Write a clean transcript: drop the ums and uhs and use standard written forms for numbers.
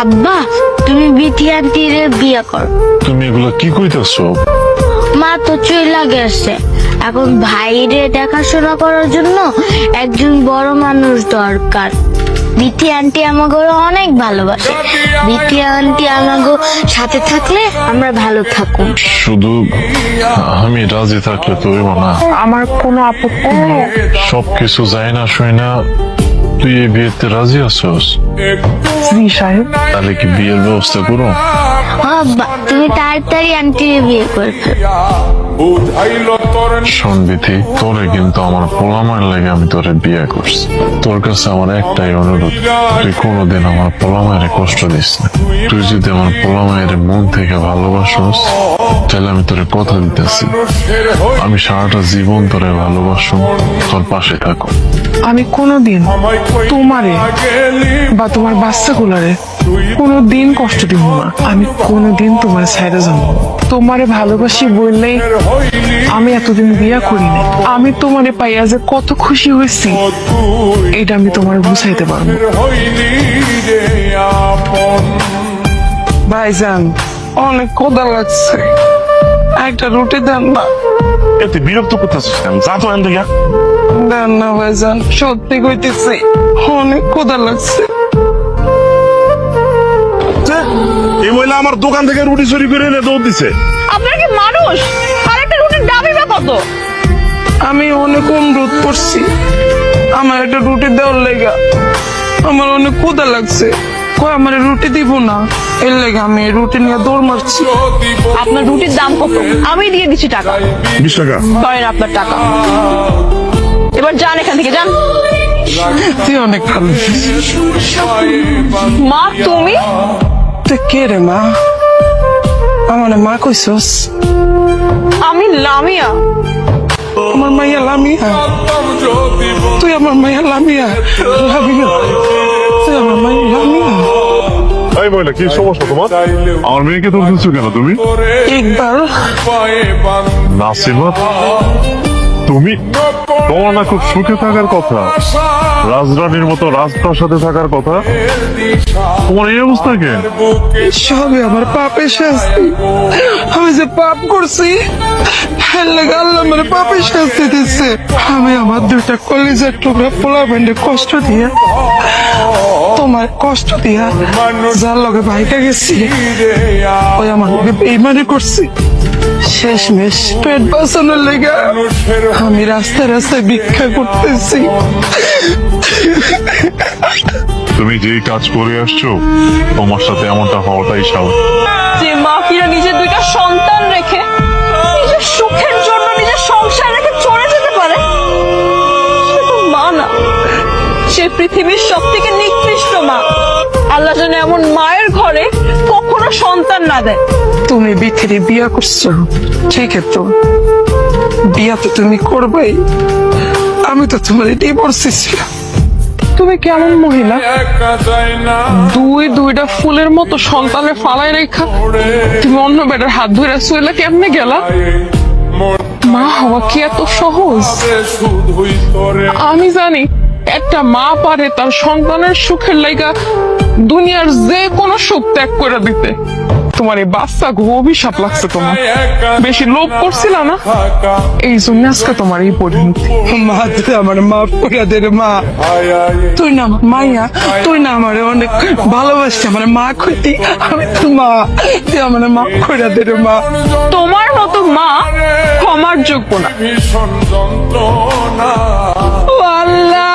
আব্বা তুমি বিথি আন্টিরে বিয়ে কর। তুমি এগুলো কি কইতেছো? মা তো চইলা গেছে, এখন ভাইরে দেখাশোনা করার জন্য একজন বড় মানুষ দরকার। বিথি আন্টি আমাকে অনেক ভালোবাসে, বিথি আন্টি আমাকে সাথে থাকলে আমরা ভালো থাকুন। শুধু আমি রাজি থাকলে তো হইব না। আমার কোনো আপত্তি নেই। সবকিছু যায় না শুই না তুই এই বিয়েতে রাজি আছোস? জি সাহেব। তাহলে কি বিয়ের ব্যবস্থা করো? আব্বা তুমি তাড়াতাড়ি আন্টিরে বিয়ে করে ফেলো। শোন বিথি, তোরে কিন্তু আমার পোলামায়ের লাগে আমি তোরে বিয়ে করছি। তোর কাছে আমার একটাই অনুরোধ, তুই কোনোদিন আমার পোলামায়ের কষ্ট দিস না। তুই যদি আমার পোলামায়ের মন থেকে ভালোবাসোস তাহলে আমি তোরে কথা দিতেছি, আমি সারাটা জীবন তোরে ভালোবাসো, তোর পাশে থাকো। আমি কোনোদিন তোমারে বা তোমার বাচ্চাগুলারে কোনোদিন কষ্ট দিব না। আমি কোনোদিন তোমার সাইডে যাবো না। তোমারে ভালোবাসি বললেই আমি এতদিন বিয়া করি না। আমি তোমারে পাইয়া যে কত খুশি হয়েছি এটা আমি তোমার বুঝাইতে পারবো। ভাইজান অনেক ক্ষুধা লাগছে, একটা রুটি দেন না। এতে বিরক্ত করতেছিস কেন? যা তো এখান থেকে। দেন না ভাইজান, সত্যি কইতেছি অনেক ক্ষুধা লাগছে। এই মহিলা আমার দোকান থেকে রুটি চুরি করে এনে দৌড় দিছে। আপনার কি মানুষ? আর একটা রুটির দামই বা কত? আমি অনেক অনুরোধ করছি আমার একটা রুটি দেওয়ার লেগা, আমার অনেক ক্ষুধা লাগছে। কয় আমার রুটি দিব না, এর লেগে আমি এই রুটি নিয়ে দৌড় মারছি। আপনার রুটির দাম কত? আমি দিয়ে দিচ্ছি টাকা। 20 টাকা। ধরেন আপনার টাকা, এবার যান এখান থেকে, যান। তুই অনেক ভালো। মা তুমি? তুই কে রে মা? আমার মা কইছস? আমি লামিয়া। আমার মাইয়া লামিয়া? তুই আমার মাইয়া লামিয়া? লামিয়া তুই আমার মাইয়া লামিয়া? এই মহিলা, কি সমস্যা তোমার? আমার মেয়েকে ধরতেছো কেন তুমি? ইকবাল। নাসিমা, তুমি? তোমার না খুব সুখে থাকার কথা, রাজরানীর মতো রাজপ্রাসাদে থাকার কথা, তোমার এই অবস্থা কেন? সবই আমার পাপের শাস্তি। আমি যে পাপ করছি এর লেগে আল্লাহ আমার পাপের শাস্তি দিচ্ছে। আমি আমার দুইটা কলিজার টুকরা পোলা ব্যান্ডে কষ্ট দিয়া, তোমার কষ্ট দিয়া যার লগে ভাইকা গেছি ওই আমার লগে বেইমানি করছি। শেষমেশ পেট বাঁচানোর লেগে আমি রাস্তায় রাস্তায় ভিক্ষা করতেছি। তুমি যেই কাজ করে আসছো তোমার সাথে এমনটা হওয়াটাই স্বাভাবিক। যে মা কিনা নিজের দুইটা সন্তান রেখে নিজের সুখের জন্য নিজের সংসার রেখে চলে যেতে পারে, সে তো মা না, সে পৃথিবীর সব থেকে নিকৃষ্ট মা। আল্লাহ যেন এমন মায়ের ঘরে কখনো সন্তান না দেয়। তুমি বিথিরে বিয়া করছো ঠিক তো, বিয়া তো তুমি করবেই। আমি তো তোমার ডিভোর্স দিছিলাম। তুমি কেমন মহিলা? দুইটা ফুলের মতো সন্তানের ফালাই রেখা তুমি অন্য বেটার হাত ধরে শুইলে কেমনে গেলা? মা হওয়া কি এত সহজ? আমি জানি একটা মা পারে তার সন্তানের সুখের লাইগা দুনিয়ার যে কোনো সুখ ত্যাগ করে দিতে। তোমার এই বাচ্চা অভিশাপ লাগছে, তোমার বেশি লোভ করছিল না, এই জন্য আজকে তোমার এই পরিণতি। মা তুই আমার মাফ করে দে রে মা। তুই না আমার মাইয়া, তুই না আমার অনেক ভালোবাসি, আমার মা কইতি আমি তো মা, তুই আমার মাফ করে দে রে মা। তোমার মতো মা ক্ষমার যোগ্য না। আল্লাহ